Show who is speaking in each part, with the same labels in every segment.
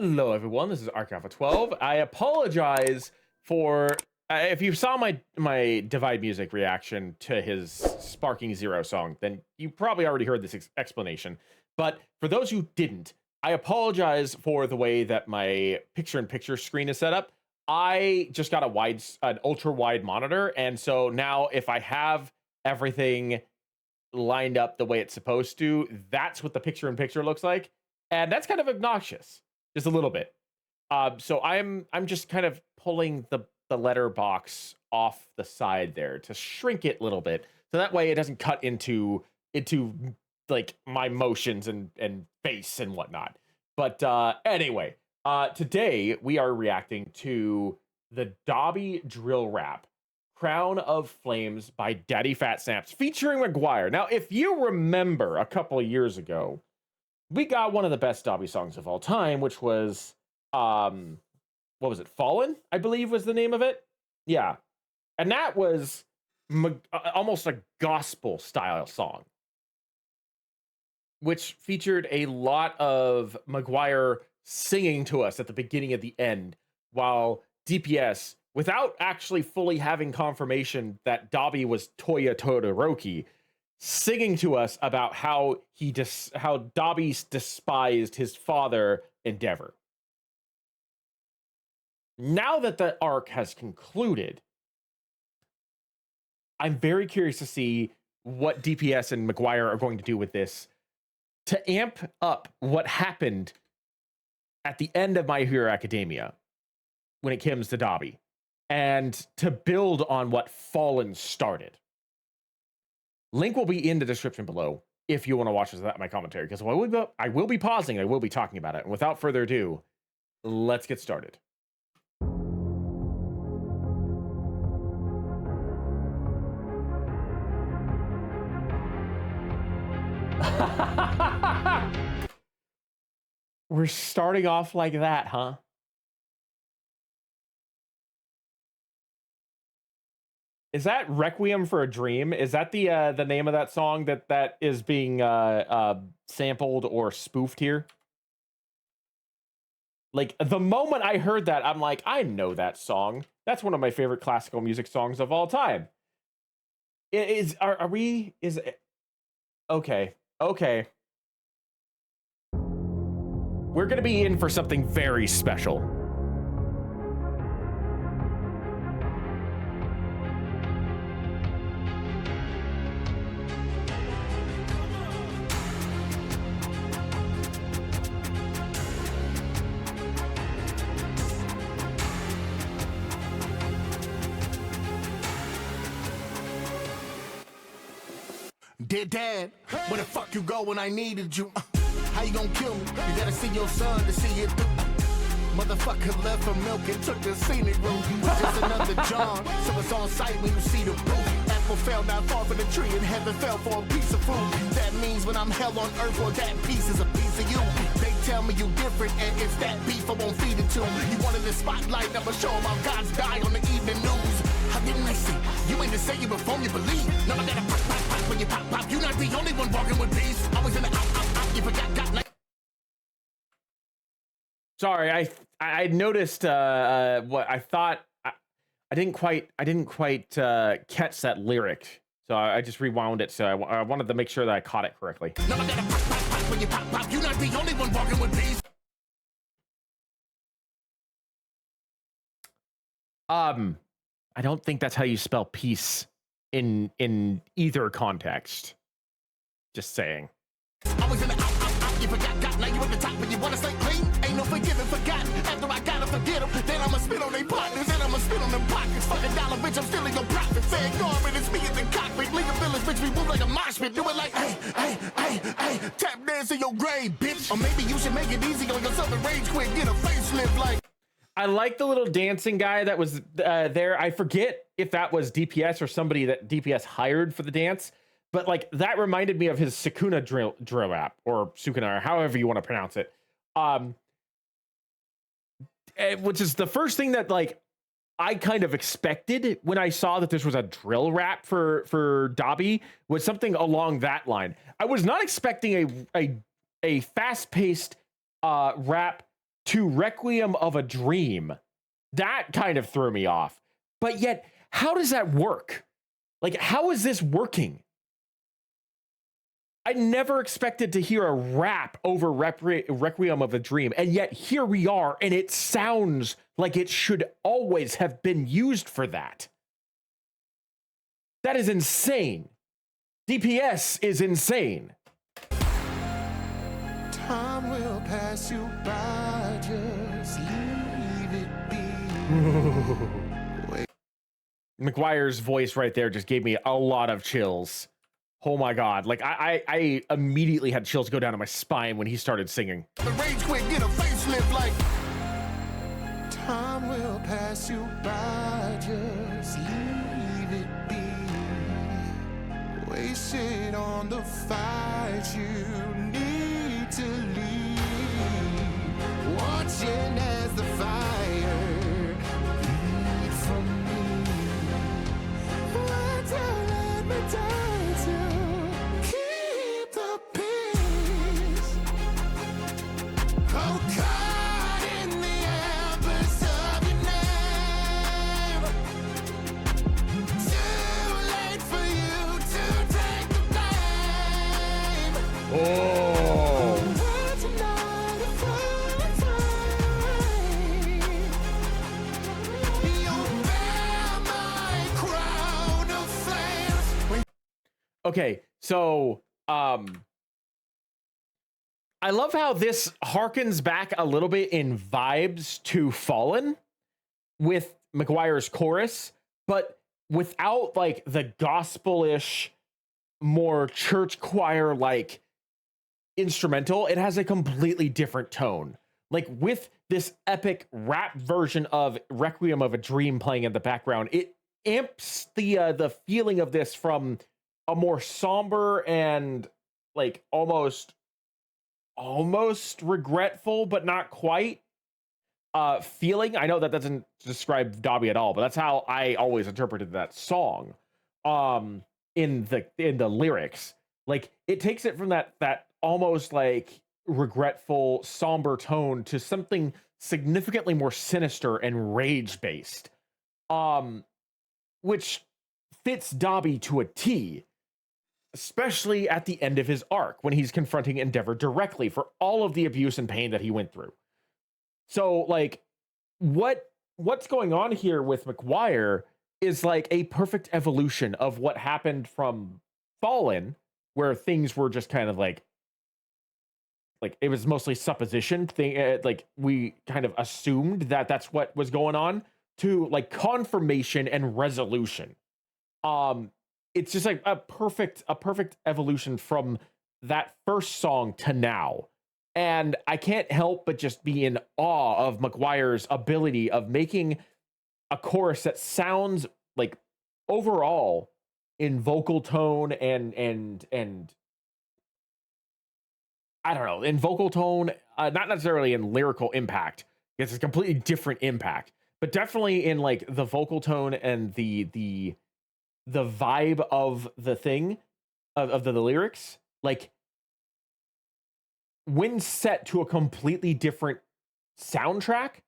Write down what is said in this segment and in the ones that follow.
Speaker 1: Hello, everyone. This is Arc-Alpha12. I apologize for if you saw my Divide Music reaction to his Sparking Zero song, then you probably already heard this explanation. But for those who didn't, I apologize for the way that my picture-in-picture screen is set up. I just got an ultra-wide monitor, and so now if I have everything lined up the way it's supposed to, that's what the picture-in-picture looks like, and that's kind of obnoxious. Just a little bit. So I'm just kind of pulling the letterbox off the side there to shrink it a little bit, so that way it doesn't cut into like my motions and face and whatnot. But anyway, today we are reacting to the Dabi drill rap, Crown of Flames by Daddyphatsnaps, featuring McGwire. Now, if you remember a couple of years ago, we got one of the best Dabi songs of all time, which was, what was it? Fallen, I believe was the name of it. Yeah. And that was almost a gospel style song, which featured a lot of McGwire singing to us at the beginning and the end, while DPS, without actually fully having confirmation that Dabi was Touya Todoroki, singing to us about how Dabi despised his father, Endeavor. Now that the arc has concluded, I'm very curious to see what DPS and McGwire are going to do with this to amp up what happened at the end of My Hero Academia when it comes to Dabi, and to build on what Fallen started. Link will be in the description below if you want to watch my commentary, because I will be pausing, I will be talking about it. And without further ado, let's get started. We're starting off like that, huh? Is that Requiem for a Dream? Is that the name of that song that is being sampled or spoofed here? Like, the moment I heard that, I'm like, I know that song. That's one of my favorite classical music songs of all time. Okay. We're gonna be in for something very special.
Speaker 2: Dear Dad, where the fuck you go when I needed you? How you gonna kill me? You gotta see your son to see it through. Motherfucker left for milk and took the scenic route. You was just another John, so it's on sight when you see the proof. Apple fell not far from the tree and heaven fell for a piece of fruit. That means when I'm hell on earth, well that piece is a piece of you. They tell me you different, and it's that beef I won't feed it to. You wanted the spotlight, I'ma show them how God's died on the evening news. How didn't I see? You ain't the say you before you believe. No, I gotta pop when you pop. You not the only one walking with peace. Always in the out. You forgot like.
Speaker 1: Sorry, I noticed what I thought. I didn't quite catch that lyric, so I just rewound it. So I wanted to make sure that I caught it correctly.
Speaker 2: No, I gotta pop when you pop. You not the only one walking with peace.
Speaker 1: I don't think that's how you spell peace in either context. Just saying.
Speaker 2: Always in the out. You forgot. Now you at the top and you wanna stay clean. Ain't no forgiving, forgotten. After I gotta forget them, then I'ma spit on their partners, then I'ma spit on them pockets. Fucking dollar, bitch, I'm stealing your profit. Say ignore it, it's me in the cockpit. Leave a village, bitch, we move like a mosh pit. Do it like, hey, tap dance in your grave, bitch. Or maybe you should make it easy on yourself and rage quit. Get a facelift like.
Speaker 1: I like the little dancing guy that was there. I forget if that was DPS or somebody that DPS hired for the dance, but like that reminded me of his Sukuna drill rap, or Sukuna, or however you want to pronounce it. Which is the first thing that like I kind of expected when I saw that this was a drill rap for Dabi, was something along that line. I was not expecting a fast-paced rap to Requiem of a Dream. That kind of threw me off. But yet, how does that work? Like, how is this working? I never expected to hear a rap over Requiem of a Dream, and yet here we are, and it sounds like it should always have been used for that. That is insane. DPS is insane.
Speaker 2: Time will pass you by, just leave it be.
Speaker 1: McGwire's voice right there just gave me a lot of chills. Oh my God. Like, I immediately had chills go down to my spine when he started singing.
Speaker 2: The rage quit, get a facelift like. Time will pass you by, just leave it be. Waste it on the fight you need to leave. Watching as the fire bleed from me. Why don't let me die to keep the peace? Oh God, in the embers of your name. Too late for you to take the blame.
Speaker 1: Oh.
Speaker 2: Tonight, if you'll bear my crown of flames.
Speaker 1: Okay, so I love how this harkens back a little bit in vibes to Fallen with McGwire's chorus, but without like the gospel-ish, more church choir like instrumental. It has a completely different tone. Like with this epic rap version of Requiem of a Dream playing in the background, it amps the feeling of this from a more somber and like almost regretful, but not quite feeling. I know that doesn't describe Dabi at all, but that's how I always interpreted that song in the lyrics. Like it takes it from that almost like regretful, somber tone to something significantly more sinister and rage based, which fits Dabi to a T, especially at the end of his arc when he's confronting Endeavor directly for all of the abuse and pain that he went through. So like what's going on here with McGwire is like a perfect evolution of what happened from Fallen, where things were just kind of like it was mostly supposition thing. Like we kind of assumed that that's what was going on, to like confirmation and resolution. It's just like a perfect evolution from that first song to now. And I can't help but just be in awe of McGwire's ability of making a chorus that sounds like overall in vocal tone and I don't know, in vocal tone, not necessarily in lyrical impact. It's a completely different impact, but definitely in like the vocal tone and the vibe of the thing of the lyrics. Like when set to a completely different soundtrack,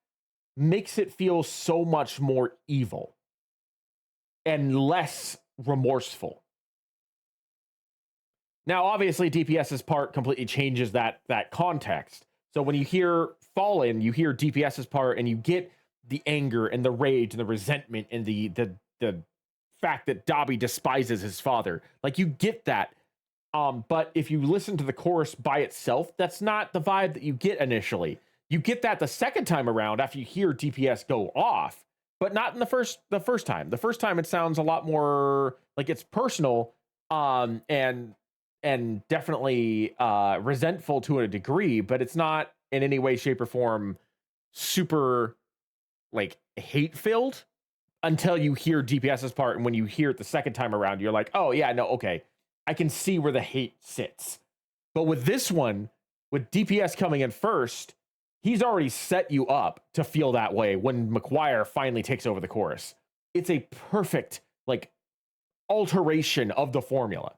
Speaker 1: makes it feel so much more evil and less remorseful. Now, obviously, DPS's part completely changes that context. So when you hear Fallen, you hear DPS's part, and you get the anger and the rage and the resentment and the fact that Dabi despises his father. Like you get that. But if you listen to the chorus by itself, that's not the vibe that you get initially. You get that the second time around after you hear DPS go off, but not in the first time. The first time it sounds a lot more like it's personal, and definitely resentful to a degree, but it's not in any way, shape, or form super like hate-filled until you hear DPS's part. And when you hear it the second time around, you're like, oh yeah, no, okay, I can see where the hate sits. But with this one, with DPS coming in first, he's already set you up to feel that way when McGwire finally takes over the chorus. It's a perfect like alteration of the formula.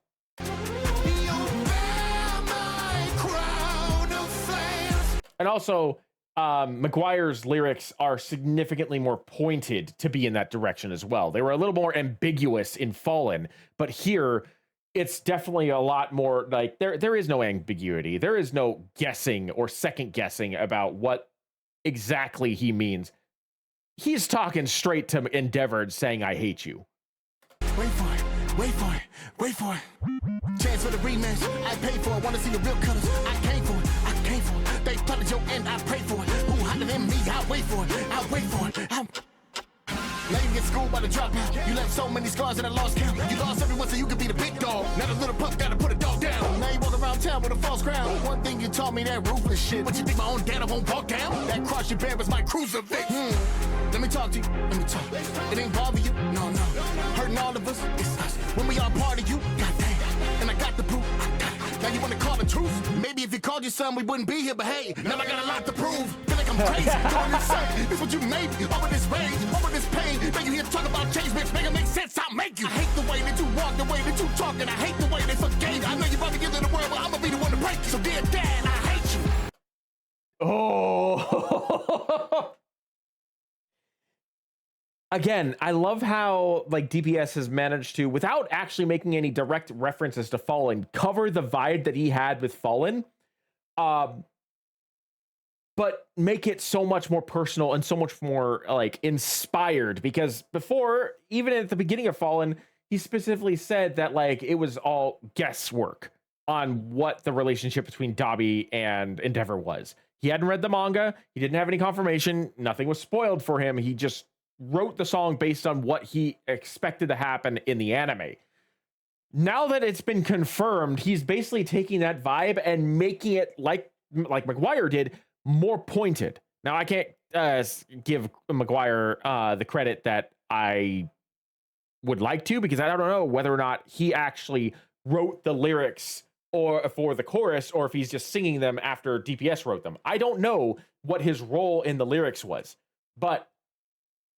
Speaker 1: And also, McGwire's lyrics are significantly more pointed to be in that direction as well. They were a little more ambiguous in Fallen, but here it's definitely a lot more like there is no ambiguity. There is no guessing or second guessing about what exactly he means. He's talking straight to Endeavor saying, I hate you.
Speaker 2: Wait for it, wait for it, wait for it. Chance for the rematch, I paid for it. Wanna see the real colors, I came for it, I came for it. They plotted your end, I prayed for it. Who hotter than me, I wait for it, I wait for it. Lady at school by the dropout. You left so many scars and I lost count. You lost everyone so you could be the big dog. Now the little pup gotta put a dog down. Now you walk around town with a false crown. One thing you taught me, that ruthless shit. But you think my own dad won't walk down? That cross you bear was my crucifix. Let me talk to you, let me talk. It ain't bother you, no, no. Hurting all of us, it's us. When we all part of you, goddamn. And I got the proof, I got it. Now you wanna call the truth? Maybe if you called your son, we wouldn't be here, but hey, now I got a lot to prove. Feel like I'm crazy, going insane. This what you made me, over this rage, over this pain. Now you here talk about change, bitch, make it make sense, I'll make you. I hate the way that you walk, the way that you talk, and I hate the way they forgave. I know you're about to get to the world, but I'ma be the one to break you. So dear dad, I hate you.
Speaker 1: Oh. Again, I love how like DPS has managed to, without actually making any direct references to Fallen, cover the vibe that he had with Fallen, but make it so much more personal and so much more like inspired. Because before, even at the beginning of Fallen, he specifically said that like it was all guesswork on what the relationship between Dabi and Endeavor was. He hadn't read the manga. He didn't have any confirmation. Nothing was spoiled for him. He just wrote the song based on what he expected to happen in the anime. Now that it's been confirmed, he's basically taking that vibe and making it like McGwire did, more pointed. Now I can't give McGwire the credit that I would like to, because I don't know whether or not he actually wrote the lyrics or for the chorus, or if he's just singing them after DPS wrote them. I don't know what his role in the lyrics was, but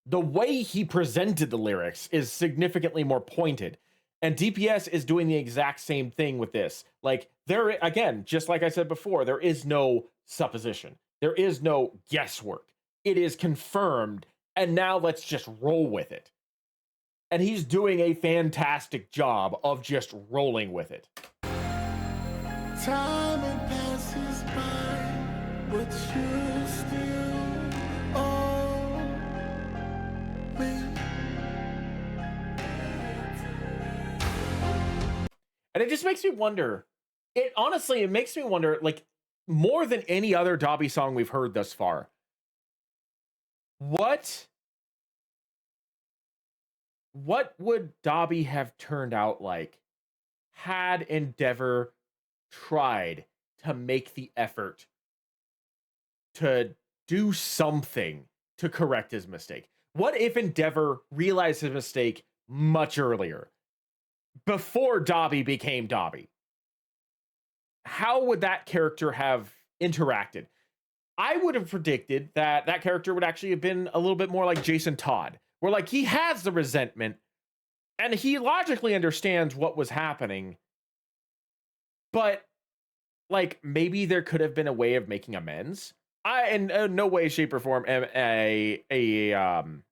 Speaker 1: the way he presented the lyrics is significantly more pointed. And DPS is doing the exact same thing with this. Like, there, again, just like I said before, there is no supposition. There is no guesswork. It is confirmed, and now let's just roll with it. And he's doing a fantastic job of just rolling with it.
Speaker 2: Time it passes by, but you still owe me.
Speaker 1: And it just makes me wonder. It honestly, it makes me wonder, like, more than any other Dabi song we've heard thus far. What would Dabi have turned out like had Endeavor tried to make the effort to do something to correct his mistake? What if Endeavor realized his mistake much earlier, before Dabi became Dabi? How would that character have interacted? I would have predicted that that character would actually have been a little bit more like Jason Todd, where like he has the resentment and he logically understands what was happening, but like maybe there could have been a way of making amends. I in no way, shape, or form am an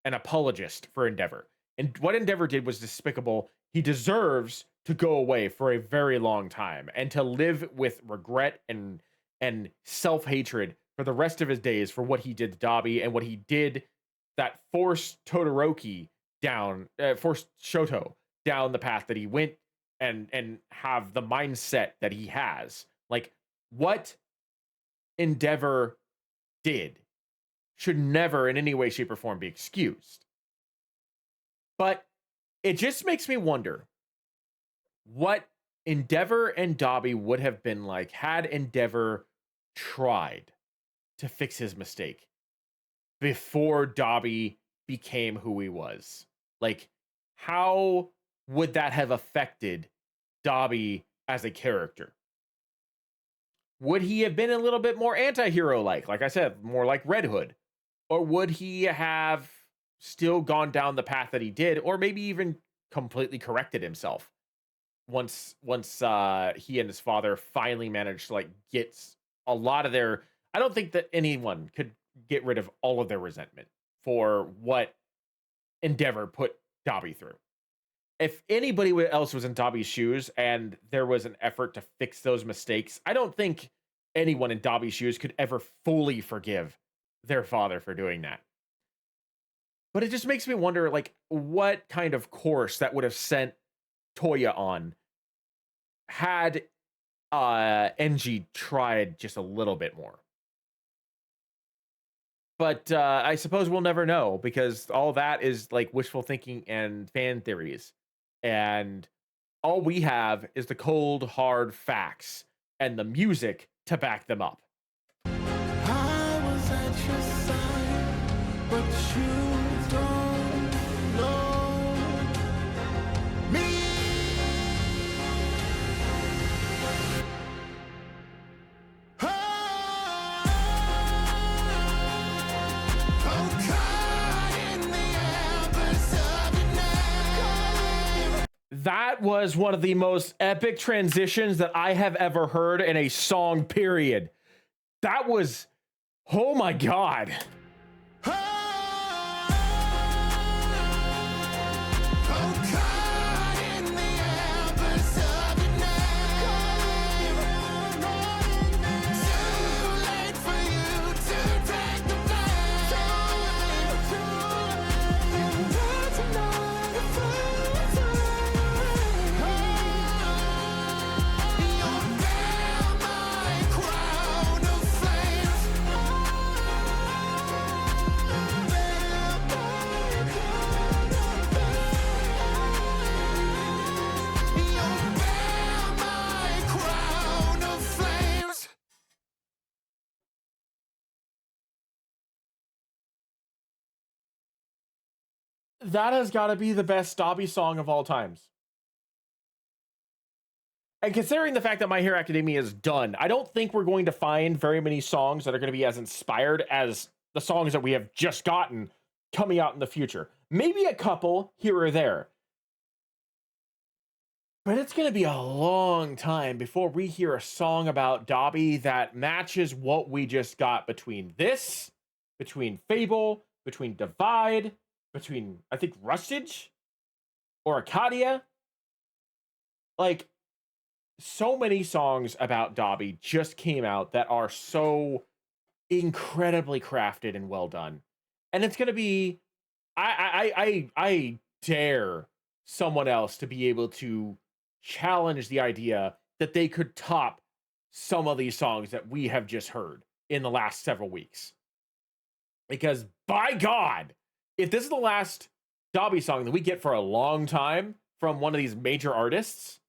Speaker 1: apologist for Endeavor. And what Endeavor did was despicable. He deserves to go away for a very long time and to live with regret and self-hatred for the rest of his days for what he did to Dabi and what he did that forced Todoroki down, forced Shoto down the path that he went and have the mindset that he has. Like, what Endeavor did should never in any way, shape, or form be excused. But it just makes me wonder what Endeavor and Dabi would have been like had Endeavor tried to fix his mistake before Dabi became who he was. Like, how would that have affected Dabi as a character? Would he have been a little bit more anti-hero like I said, more like Red Hood? Or would he have still gone down the path that he did, or maybe even completely corrected himself once he and his father finally managed to like get a lot of their, I don't think that anyone could get rid of all of their resentment for what Endeavor put Dabi through. If anybody else was in Dabi's shoes and there was an effort to fix those mistakes, I don't think anyone in Dabi's shoes could ever fully forgive their father for doing that. But it just makes me wonder, like, what kind of course that would have sent Touya on had NG tried just a little bit more. But I suppose we'll never know, because all that is like wishful thinking and fan theories. And all we have is the cold, hard facts and the music to back them up.
Speaker 2: I was at your side, but you don't know me.
Speaker 1: That was one of the most epic transitions that I have ever heard in a song, period. That was, oh my God. That has got to be the best Dabi song of all times. And considering the fact that My Hero Academia is done, I don't think we're going to find very many songs that are going to be as inspired as the songs that we have just gotten coming out in the future. Maybe a couple here or there. But it's going to be a long time before we hear a song about Dabi that matches what we just got between this, between Fable, between Divide, between, I think, Rustage or Arcadia. Like, so many songs about Dabi just came out that are so incredibly crafted and well done. And it's going to be, I dare someone else to be able to challenge the idea that they could top some of these songs that we have just heard in the last several weeks. Because by God, if this is the last Dabi song that we get for a long time from one of these major artists,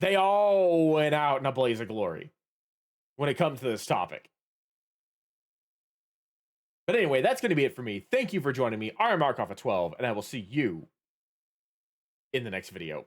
Speaker 1: they all went out in a blaze of glory when it comes to this topic. But anyway, that's going to be it for me. Thank you for joining me. I'm Markov at 12, and I will see you in the next video.